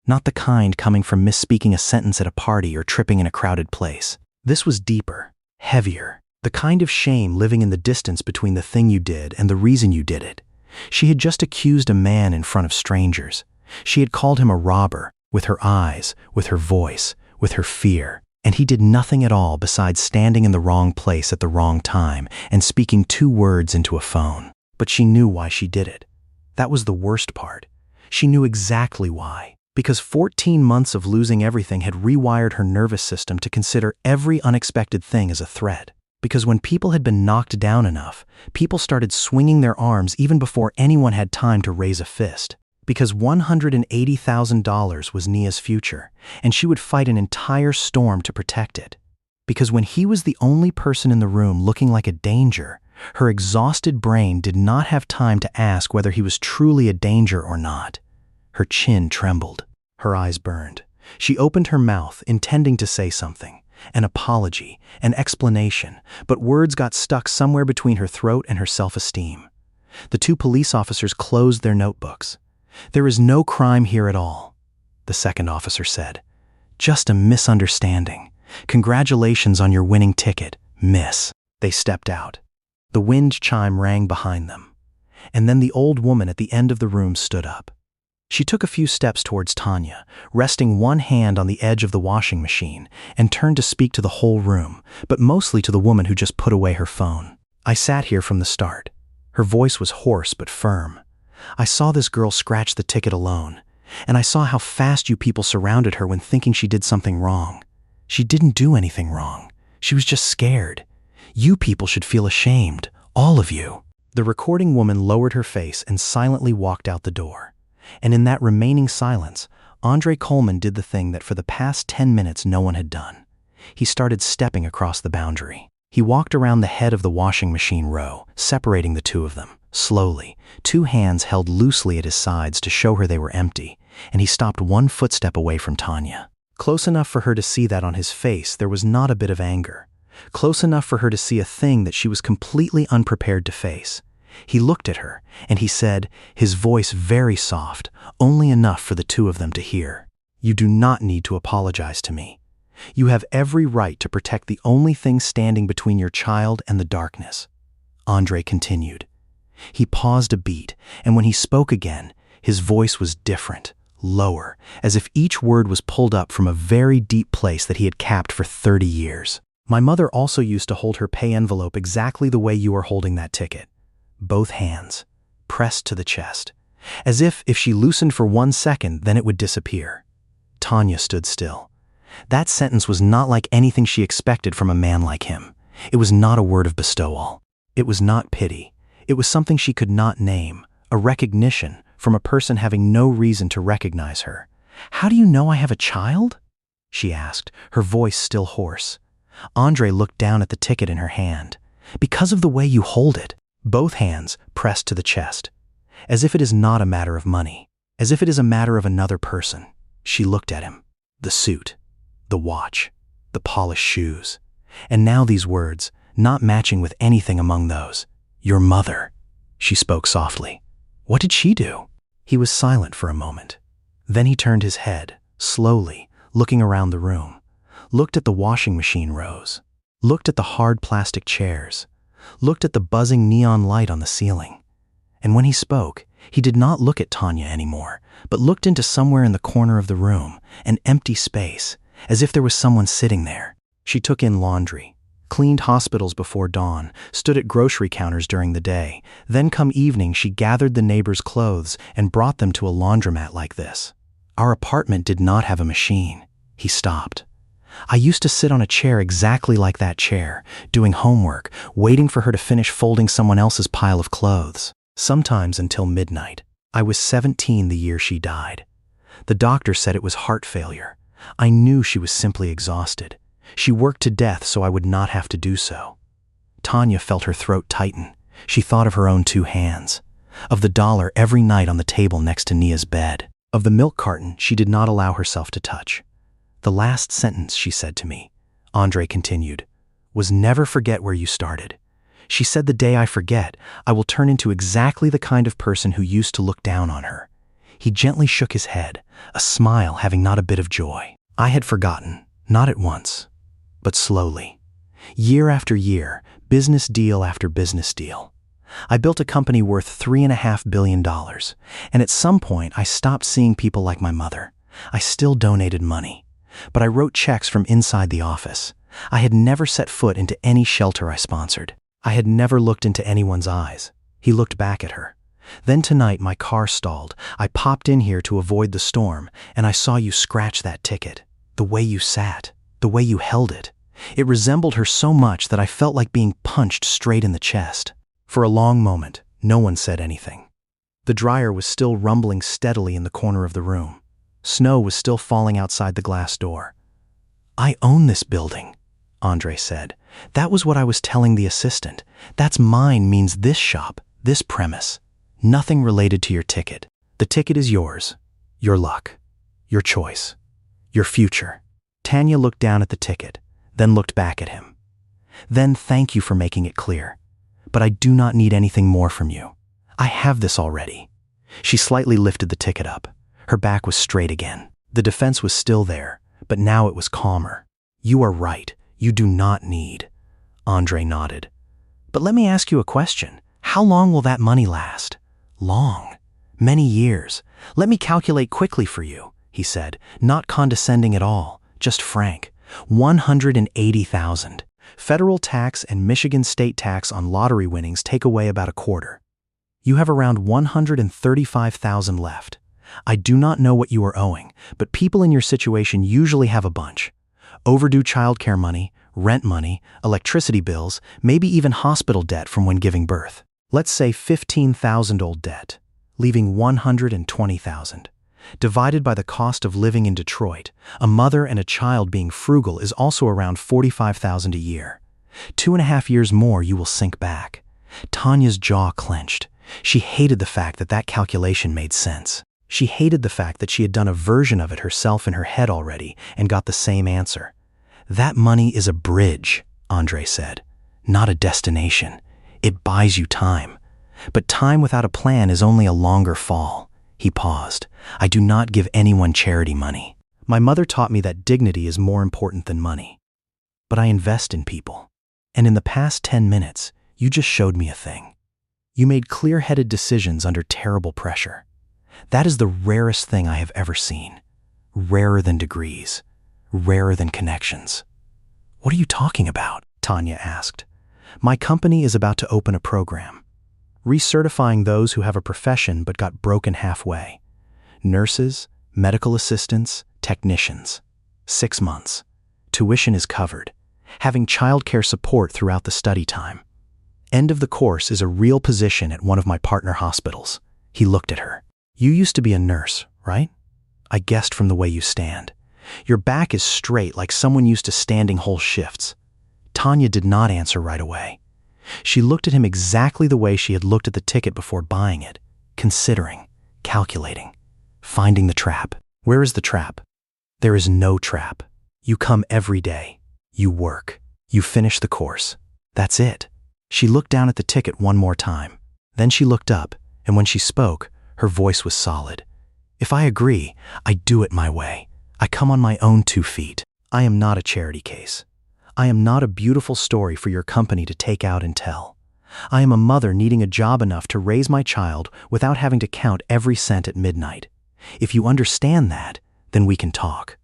S3: Not the kind coming from misspeaking a sentence at a party or tripping in a crowded place. This was deeper, heavier. The kind of shame living in the distance between the thing you did and the reason you did it. She had just accused a man in front of strangers. She had called him a robber, with her eyes, with her voice, with her fear. And he did nothing at all besides standing in the wrong place at the wrong time and speaking 2 words into a phone. But she knew why she did it. That was the worst part. She knew exactly why. Because 14 months of losing everything had rewired her nervous system to consider every unexpected thing as a threat. Because when people had been knocked down enough, people started swinging their arms even before anyone had time to raise a fist. Because $180,000 was Nia's future, and she would fight an entire storm to protect it. Because when he was the only person in the room looking like a danger, her exhausted brain did not have time to ask whether he was truly a danger or not. Her chin trembled. Her eyes burned. She opened her mouth, intending to say something. An apology, an explanation, but words got stuck somewhere between her throat and her self-esteem. The 2 police officers closed their notebooks. "There is no crime here at all," the second officer said. "Just a misunderstanding. Congratulations on your winning ticket, miss." They stepped out. The wind chime rang behind them. And then the old woman at the end of the room stood up. She took a few steps towards Tanya, resting one hand on the edge of the washing machine, and turned to speak to the whole room, but mostly to the woman who just put away her phone. "I sat here from the start." Her voice was hoarse but firm. "I saw this girl scratch the ticket alone, And I saw how fast you people surrounded her when thinking she did something wrong. She didn't do anything wrong. She was just scared. You people should feel ashamed, all of you." The recording woman lowered her face and silently walked out the door. And in that remaining silence, Andre Coleman did the thing that for the past 10 minutes no one had done. He started stepping across the boundary. He walked around the head of the washing machine row, separating the two of them. Slowly, two hands held loosely at his sides to show her they were empty, and he stopped one footstep away from Tanya. Close enough for her to see that on his face there was not a bit of anger. Close enough for her to see a thing that she was completely unprepared to face. He looked at her, and he said, his voice very soft, only enough for the two of them to hear, "You do not need to apologize to me. You have every right to protect the only thing standing between your child and the darkness." Andre continued. He paused a beat, and when he spoke again, his voice was different, lower, as if each word was pulled up from a very deep place that he had capped for 30 years. "My mother also used to hold her pay envelope exactly the way you are holding that ticket. Both hands, pressed to the chest, as if she loosened for 1 second, then it would disappear." Tanya stood still. That sentence was not like anything she expected from a man like him. It was not a word of bestowal. It was not pity. It was something she could not name, a recognition from a person having no reason to recognize her. "How do you know I have a child?" she asked, her voice still hoarse. Andre looked down at the ticket in her hand. "Because of the way you hold it." Both hands pressed to the chest, as if it is not a matter of money, as if it is a matter of another person. She looked at him. The suit, the watch, the polished shoes. And now these words, not matching with anything among those. "Your mother," she spoke softly. "What did she do?" He was silent for a moment. Then he turned his head, slowly, looking around the room, looked at the washing machine rows, looked at the hard plastic chairs, looked at the buzzing neon light on the ceiling. And when he spoke, he did not look at Tanya anymore, but looked into somewhere in the corner of the room, an empty space, as if there was someone sitting there. She took in laundry, cleaned hospitals before dawn, stood at grocery counters during the day. Then come evening she gathered the neighbors' clothes and brought them to a laundromat like this. Our apartment did not have a machine. He stopped. I used to sit on a chair exactly like that chair, doing homework, waiting for her to finish folding someone else's pile of clothes, sometimes until midnight. I was 17 the year she died. The doctor said it was heart failure. I knew she was simply exhausted. She worked to death so I would not have to do so. Tanya felt her throat tighten. She thought of her own 2 hands, of the dollar every night on the table next to Nia's bed, of the milk carton she did not allow herself to touch. "The last sentence she said to me," Andre continued, "was never forget where you started. She said the day I forget, I will turn into exactly the kind of person who used to look down on her." He gently shook his head, a smile having not a bit of joy. I had forgotten, not at once, but slowly. Year after year, business deal after business deal. I built a company worth $3.5 billion, and at some point I stopped seeing people like my mother. I still donated money, but I wrote checks from inside the office. I had never set foot into any shelter I sponsored. I had never looked into anyone's eyes. He looked back at her. "Then tonight my car stalled. I popped in here to avoid the storm, and I saw you scratch that ticket. The way you sat, the way you held it. It resembled her so much that I felt like being punched straight in the chest." For a long moment, no one said anything. The dryer was still rumbling steadily in the corner of the room. Snow was still falling outside the glass door. "I own this building," Andre said. "That was what I was telling the assistant. That's mine means this shop, this premise. Nothing related to your ticket. The ticket is yours. Your luck. Your choice. Your future." Tanya looked down at the ticket, then looked back at him. "Then thank you for making it clear. But I do not need anything more from you. I have this already." She slightly lifted the ticket up. Her back was straight again. The defense was still there, but now it was calmer. "You are right. You do not need." Andre nodded. "But let me ask you a question. How long will that money last?" "Long. Many years. Let me calculate quickly for you," he said, not condescending at all, just frank. 180,000. Federal tax and Michigan state tax on lottery winnings take away about a quarter. You have around 135,000 left. I do not know what you are owing, but people in your situation usually have a bunch. Overdue childcare money, rent money, electricity bills, maybe even hospital debt from when giving birth. Let's say $15,000 old debt, leaving $120,000. Divided by the cost of living in Detroit, a mother and a child being frugal is also around $45,000 a year. 2.5 years more, you will sink back. Tanya's jaw clenched. She hated the fact that that calculation made sense. She hated the fact that she had done a version of it herself in her head already and got the same answer. That money is a bridge, Andre said, not a destination. It buys you time. But time without a plan is only a longer fall. He paused. I do not give anyone charity money. My mother taught me that dignity is more important than money. But I invest in people. And in the past 10 minutes, you just showed me a thing. You made clear-headed decisions under terrible pressure. That is the rarest thing I have ever seen. Rarer than degrees. Rarer than connections. What are you talking about? Tanya asked. My company is about to open a program. Recertifying those who have a profession but got broken halfway. Nurses, medical assistants, technicians. 6 months. Tuition is covered. Having childcare support throughout the study time. End of the course is a real position at one of my partner hospitals. He looked at her. You used to be a nurse, right? I guessed from the way you stand. Your back is straight like someone used to standing whole shifts. Tanya did not answer right away. She looked at him exactly the way she had looked at the ticket before buying it, considering, calculating, finding the trap. Where is the trap? There is no trap. You come every day. You work. You finish the course. That's it. She looked down at the ticket one more time. Then she looked up, and when she spoke, her voice was solid. If I agree, I do it my way. I come on my own 2 feet. I am not a charity case. I am not a beautiful story for your company to take out and tell. I am a mother needing a job enough to raise my child without having to count every cent at midnight. If you understand that, then we can talk.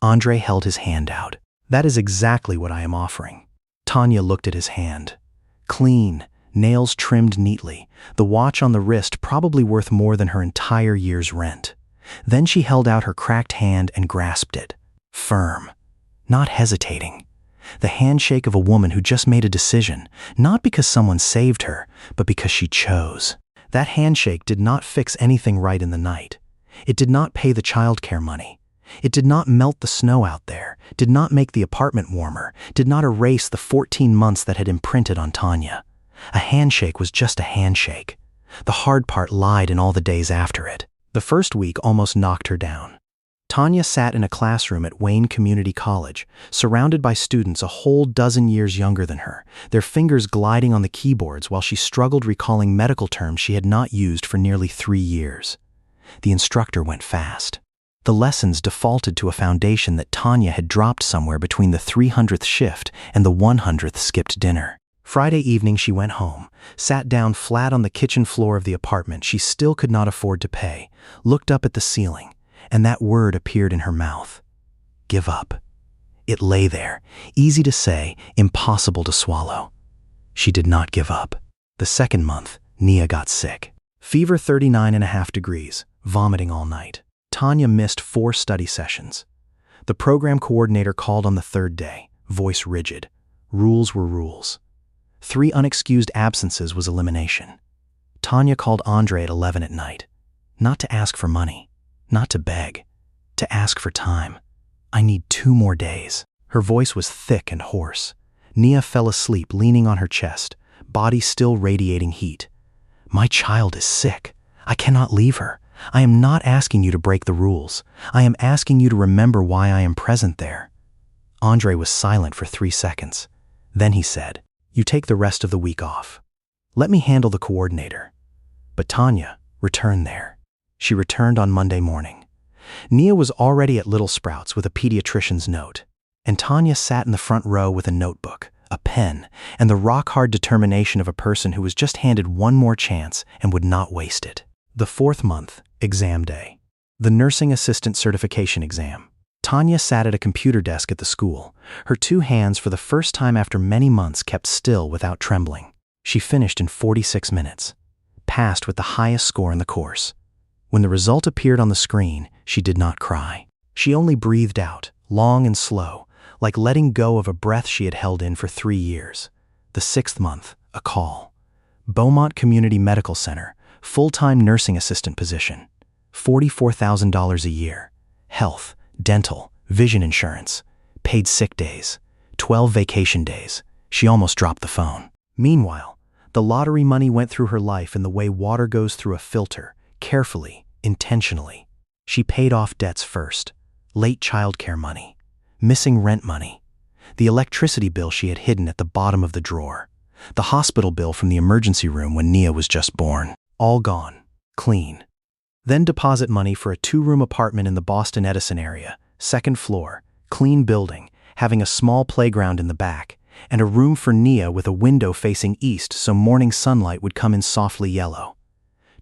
S3: Andre held his hand out. That is exactly what I am offering. Tanya looked at his hand. Clean, nails trimmed neatly, the watch on the wrist probably worth more than her entire year's rent. Then she held out her cracked hand and grasped it. Firm. Not hesitating. The handshake of a woman who just made a decision, not because someone saved her, but because she chose. That handshake did not fix anything right in the night. It did not pay the childcare money. It did not melt the snow out there, did not make the apartment warmer, did not erase the 14 months that had imprinted on Tanya. A handshake was just a handshake. The hard part lied in all the days after it. The first week almost knocked her down. Tanya sat in a classroom at Wayne Community College, surrounded by students a whole dozen years younger than her, their fingers gliding on the keyboards while she struggled recalling medical terms she had not used for nearly 3 years. The instructor went fast. The lessons defaulted to a foundation that Tanya had dropped somewhere between the 300th shift and the 100th skipped dinner. Friday evening she went home, sat down flat on the kitchen floor of the apartment she still could not afford to pay, looked up at the ceiling, and that word appeared in her mouth. Give up. It lay there, easy to say, impossible to swallow. She did not give up. The second month, Nia got sick. Fever 39.5 degrees, vomiting all night. Tanya missed 4 study sessions. The program coordinator called on the 3rd day, voice rigid. Rules were rules. 3 unexcused absences was elimination. Tanya called Andre at 11 at night. Not to ask for money, not to beg, to ask for time. I need 2 more days. Her voice was thick and hoarse. Nia fell asleep leaning on her chest, body still radiating heat. My child is sick. I cannot leave her. I am not asking you to break the rules. I am asking you to remember why I am present there. Andre was silent for 3 seconds. Then he said, You take the rest of the week off. Let me handle the coordinator. But Tanya, return there. She returned on Monday morning. Nia was already at Little Sprouts with a pediatrician's note, and Tanya sat in the front row with a notebook, a pen, and the rock-hard determination of a person who was just handed one more chance and would not waste it. The 4th month, exam day. The nursing assistant certification exam. Tanya sat at a computer desk at the school, her 2 hands for the first time after many months kept still without trembling. She finished in 46 minutes. Passed with the highest score in the course. When the result appeared on the screen, she did not cry. She only breathed out, long and slow, like letting go of a breath she had held in for 3 years. The 6th month, a call. Beaumont Community Medical Center, full-time nursing assistant position. $44,000 a year. Health, dental, vision insurance. Paid sick days. 12 vacation days. She almost dropped the phone. Meanwhile, the lottery money went through her life in the way water goes through a filter, carefully, intentionally. She paid off debts first. Late childcare money. Missing rent money. The electricity bill she had hidden at the bottom of the drawer. The hospital bill from the emergency room when Nia was just born. All gone. Clean. Then deposit money for a 2-room apartment in the Boston Edison area, 2nd floor, clean building, having a small playground in the back, and a room for Nia with a window facing east so morning sunlight would come in softly yellow.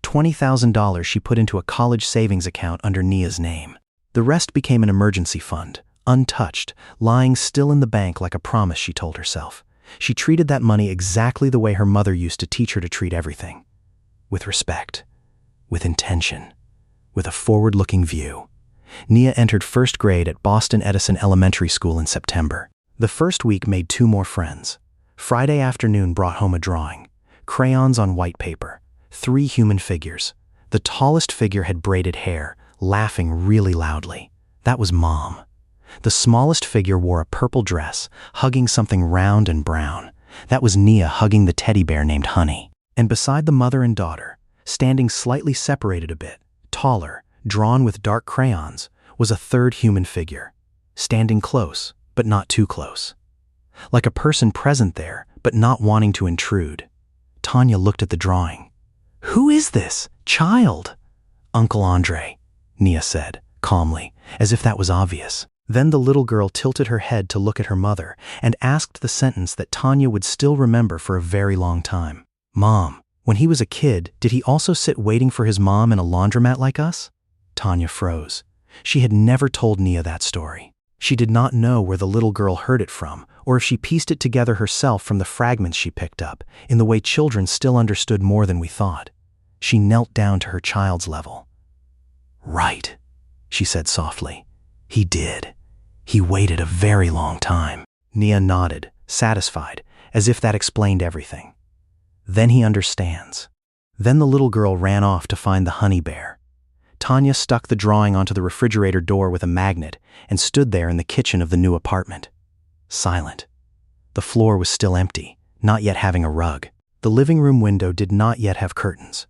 S3: $20,000 she put into a college savings account under Nia's name. The rest became an emergency fund, untouched, lying still in the bank like a promise she told herself. She treated that money exactly the way her mother used to teach her to treat everything. With respect. With intention. With a forward-looking view. Nia entered 1st grade at Boston Edison Elementary School in September. The first week made 2 more friends. Friday afternoon brought home a drawing. Crayons on white paper. 3 human figures. The tallest figure had braided hair, laughing really loudly. That was Mom. The smallest figure wore a purple dress, hugging something round and brown. That was Nia hugging the teddy bear named Honey. And beside the mother and daughter, standing slightly separated a bit, taller, drawn with dark crayons, was a 3rd human figure. Standing close, but not too close. Like a person present there, but not wanting to intrude. Tanya looked at the drawing. "Who is this child?" "Uncle Andre," Nia said, calmly, as if that was obvious. Then the little girl tilted her head to look at her mother and asked the sentence that Tanya would still remember for a very long time. "Mom, when he was a kid, did he also sit waiting for his mom in a laundromat like us?" Tanya froze. She had never told Nia that story. She did not know where the little girl heard it from, or if she pieced it together herself from the fragments she picked up, in the way children still understood more than we thought. She knelt down to her child's level. "Right," she said softly. "He did. He waited a very long time." Nia nodded, satisfied, as if that explained everything. "Then he understands." Then the little girl ran off to find the honey bear. Tanya stuck the drawing onto the refrigerator door with a magnet and stood there in the kitchen of the new apartment. Silent. The floor was still empty, not yet having a rug. The living room window did not yet have curtains.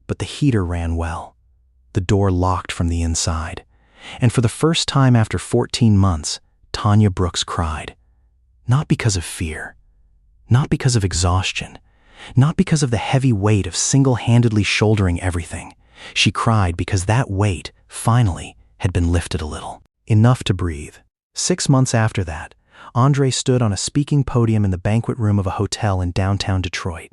S3: But the heater ran well. The door locked from the inside. And for the first time after 14 months, Tanya Brooks cried. Not because of fear. Not because of exhaustion. Not because of the heavy weight of single-handedly shouldering everything. She cried because that weight, finally, had been lifted a little. Enough to breathe. 6 months after that, Andre stood on a speaking podium in the banquet room of a hotel in downtown Detroit.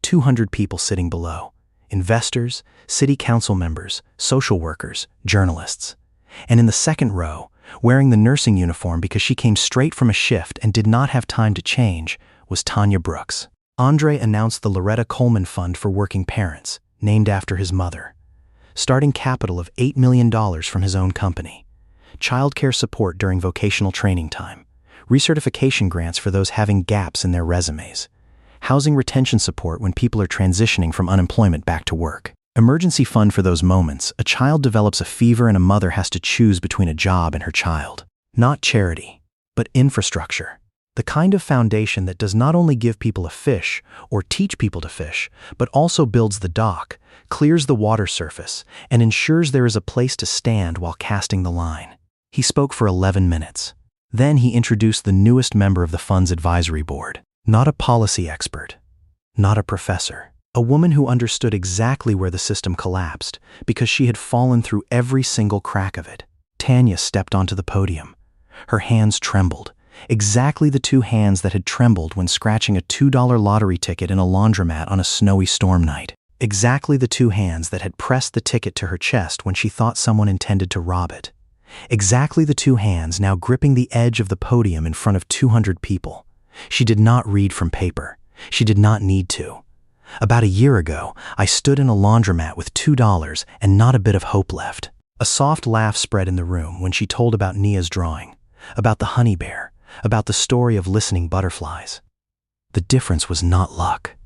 S3: 200 people sitting below. Investors, city council members, social workers, journalists. And in the 2nd row, wearing the nursing uniform because she came straight from a shift and did not have time to change, was Tanya Brooks. Andre announced the Loretta Coleman Fund for Working Parents, named after his mother. Starting capital of $8 million from his own company. Childcare support during vocational training time. Recertification grants for those having gaps in their resumes. Housing retention support when people are transitioning from unemployment back to work. Emergency fund for those moments a child develops a fever and a mother has to choose between a job and her child. Not charity, but infrastructure. The kind of foundation that does not only give people a fish or teach people to fish, but also builds the dock, clears the water surface, and ensures there is a place to stand while casting the line. He spoke for 11 minutes. Then he introduced the newest member of the fund's advisory board. Not a policy expert. Not a professor. A woman who understood exactly where the system collapsed because she had fallen through every single crack of it. Tanya stepped onto the podium. Her hands trembled. Exactly the 2 hands that had trembled when scratching a $2 lottery ticket in a laundromat on a snowy storm night. Exactly the 2 hands that had pressed the ticket to her chest when she thought someone intended to rob it. Exactly the 2 hands now gripping the edge of the podium in front of 200 people. She did not read from paper. She did not need to. About a year ago, I stood in a laundromat with $2 and not a bit of hope left. A soft laugh spread in the room when she told about Nia's drawing, about the honey bear, about the story of listening butterflies. The difference was not luck,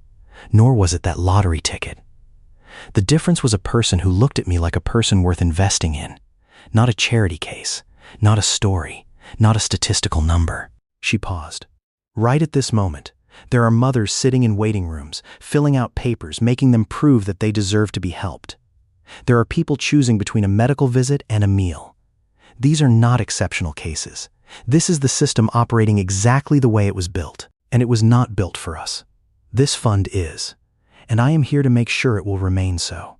S3: nor was it that lottery ticket. The difference was a person who looked at me like a person worth investing in, not a charity case, not a story, not a statistical number. She paused. Right at this moment, there are mothers sitting in waiting rooms, filling out papers, making them prove that they deserve to be helped. There are people choosing between a medical visit and a meal. These are not exceptional cases. This is the system operating exactly the way it was built, and it was not built for us. This fund is, and I am here to make sure it will remain so.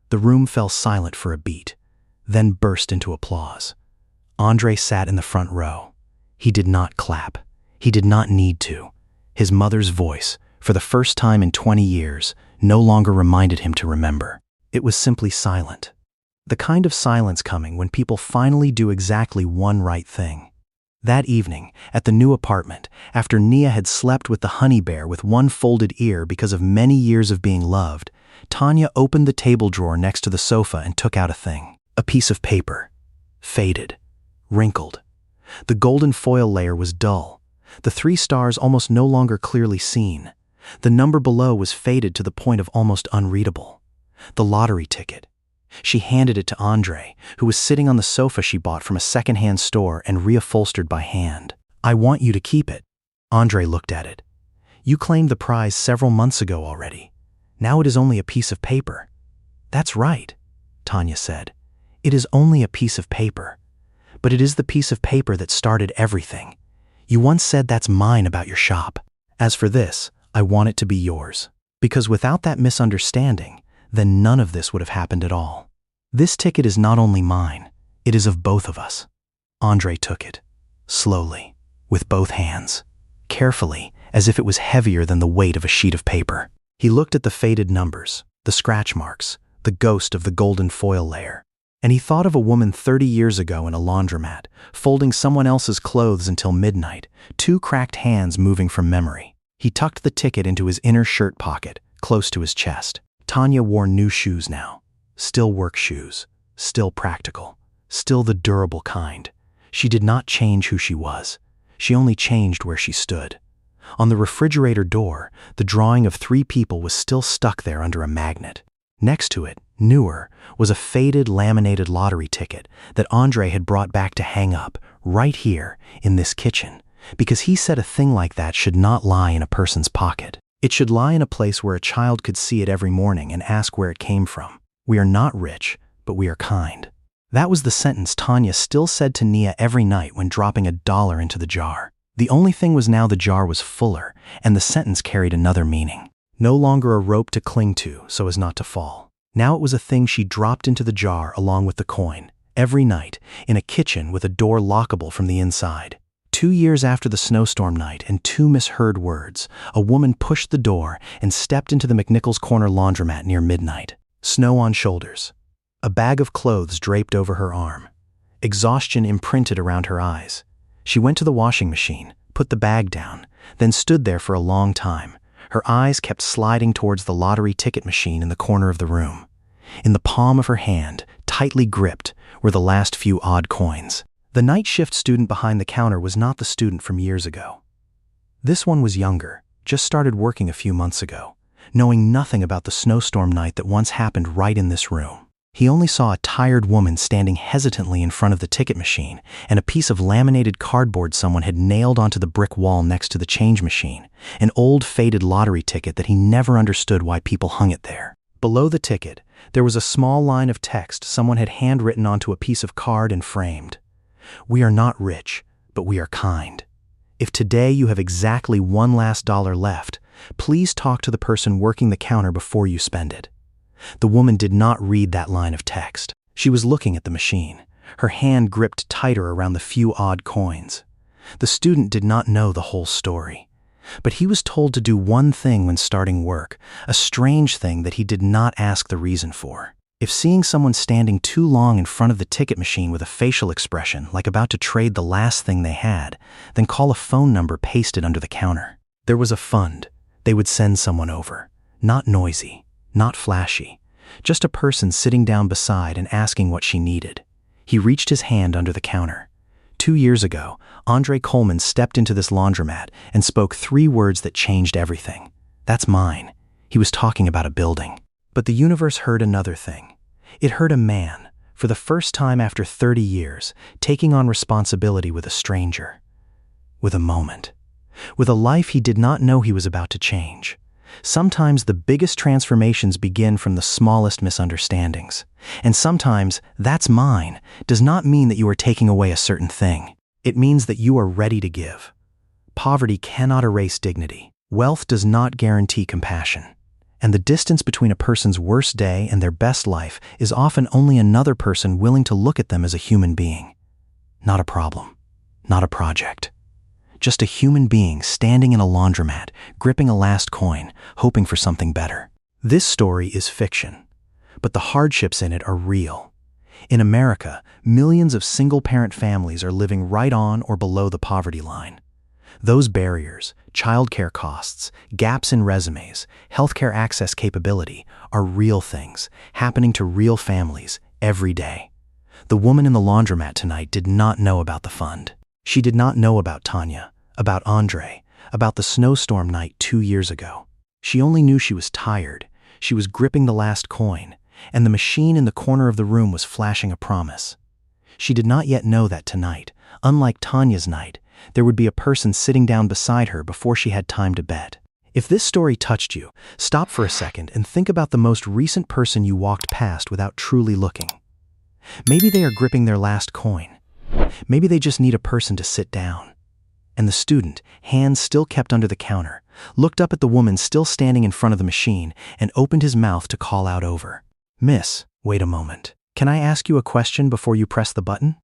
S3: The room fell silent for a beat, then burst into applause. Andre sat in the front row. He did not clap. He did not need to. His mother's voice, for the first time in 20 years, no longer reminded him to remember. It was simply silent. The kind of silence coming when people finally do exactly one right thing. That evening, at the new apartment, after Nia had slept with the honey bear with one folded ear because of many years of being loved, Tanya opened the table drawer next to the sofa and took out a thing. A piece of paper. Faded. Wrinkled. The golden foil layer was dull. The 3 stars almost no longer clearly seen. The number below was faded to the point of almost unreadable. The lottery ticket. She handed it to Andre, who was sitting on the sofa she bought from a second-hand store and reupholstered by hand. I want you to keep it. Andre looked at it. You claimed the prize several months ago already. Now it is only a piece of paper. That's right, Tanya said. It is only a piece of paper. But it is the piece of paper that started everything. You once said that's mine about your shop. As for this, I want it to be yours. Because without that misunderstanding, then none of this would have happened at all. This ticket is not only mine, it is of both of us. Andre took it, slowly, with both hands, carefully, as if it was heavier than the weight of a sheet of paper. He looked at the faded numbers, the scratch marks, the ghost of the golden foil layer. And he thought of a woman 30 years ago in a laundromat, folding someone else's clothes until midnight, 2 cracked hands moving from memory. He tucked the ticket into his inner shirt pocket, close to his chest. Tanya wore new shoes now. Still work shoes. Still practical. Still the durable kind. She did not change who she was. She only changed where she stood. On the refrigerator door, the drawing of 3 people was still stuck there under a magnet. Next to it, newer, was a faded laminated lottery ticket that Andre had brought back to hang up, right here, in this kitchen, because he said a thing like that should not lie in a person's pocket. It should lie in a place where a child could see it every morning and ask where it came from. We are not rich, but we are kind. That was the sentence Tanya still said to Nia every night when dropping $1 into the jar. The only thing was now the jar was fuller, and the sentence carried another meaning. No longer a rope to cling to so as not to fall. Now it was a thing she dropped into the jar along with the coin, every night, in a kitchen with a door lockable from the inside. 2 years after the snowstorm night and 2 misheard words, a woman pushed the door and stepped into the McNichols Corner laundromat near midnight. Snow on shoulders. A bag of clothes draped over her arm. Exhaustion imprinted around her eyes. She went to the washing machine, put the bag down, then stood there for a long time. Her eyes kept sliding towards the lottery ticket machine in the corner of the room. In the palm of her hand, tightly gripped, were the last few odd coins. The night shift student behind the counter was not the student from years ago. This one was younger, just started working a few months ago, knowing nothing about the snowstorm night that once happened right in this room. He only saw a tired woman standing hesitantly in front of the ticket machine and a piece of laminated cardboard someone had nailed onto the brick wall next to the change machine, an old faded lottery ticket that he never understood why people hung it there. Below the ticket, there was a small line of text someone had handwritten onto a piece of card and framed. We are not rich, but we are kind. If today you have exactly $1 last left, please talk to the person working the counter before you spend it. The woman did not read that line of text. She was looking at the machine, her hand gripped tighter around the few odd coins. The student did not know the whole story, but he was told to do one thing when starting work, a strange thing that he did not ask the reason for. If seeing someone standing too long in front of the ticket machine with a facial expression like about to trade the last thing they had, then call a phone number pasted under the counter. There was a fund. They would send someone over. Not noisy, not flashy, just a person sitting down beside and asking what she needed. He reached his hand under the counter. 2 years ago, Andre Coleman stepped into this laundromat and spoke 3 words that changed everything. "That's mine." He was talking about a building. But the universe heard another thing. It heard a man, for the first time after 30 years, taking on responsibility with a stranger. With a moment. With a life he did not know he was about to change. Sometimes the biggest transformations begin from the smallest misunderstandings. And sometimes, "that's mine," does not mean that you are taking away a certain thing. It means that you are ready to give. Poverty cannot erase dignity. Wealth does not guarantee compassion. And the distance between a person's worst day and their best life is often only another person willing to look at them as a human being. Not a problem. Not a project. Just a human being standing in a laundromat, gripping a last coin, hoping for something better. This story is fiction, but the hardships in it are real. In America, millions of single-parent families are living right on or below the poverty line. Those barriers, childcare costs, gaps in resumes, healthcare access capability are real things happening to real families every day. The woman in the laundromat tonight did not know about the fund. She did not know about Tanya, about Andre, about the snowstorm night 2 years ago. She only knew she was tired, she was gripping the last coin, and the machine in the corner of the room was flashing a promise. She did not yet know that tonight, unlike Tanya's night, there would be a person sitting down beside her before she had time to bet. If this story touched you, stop for a second and think about the most recent person you walked past without truly looking. Maybe they are gripping their last coin. Maybe they just need a person to sit down. And the student, hands still kept under the counter, looked up at the woman still standing in front of the machine and opened his mouth to call out over. "Miss, wait a moment. Can I ask you a question before you press the button?"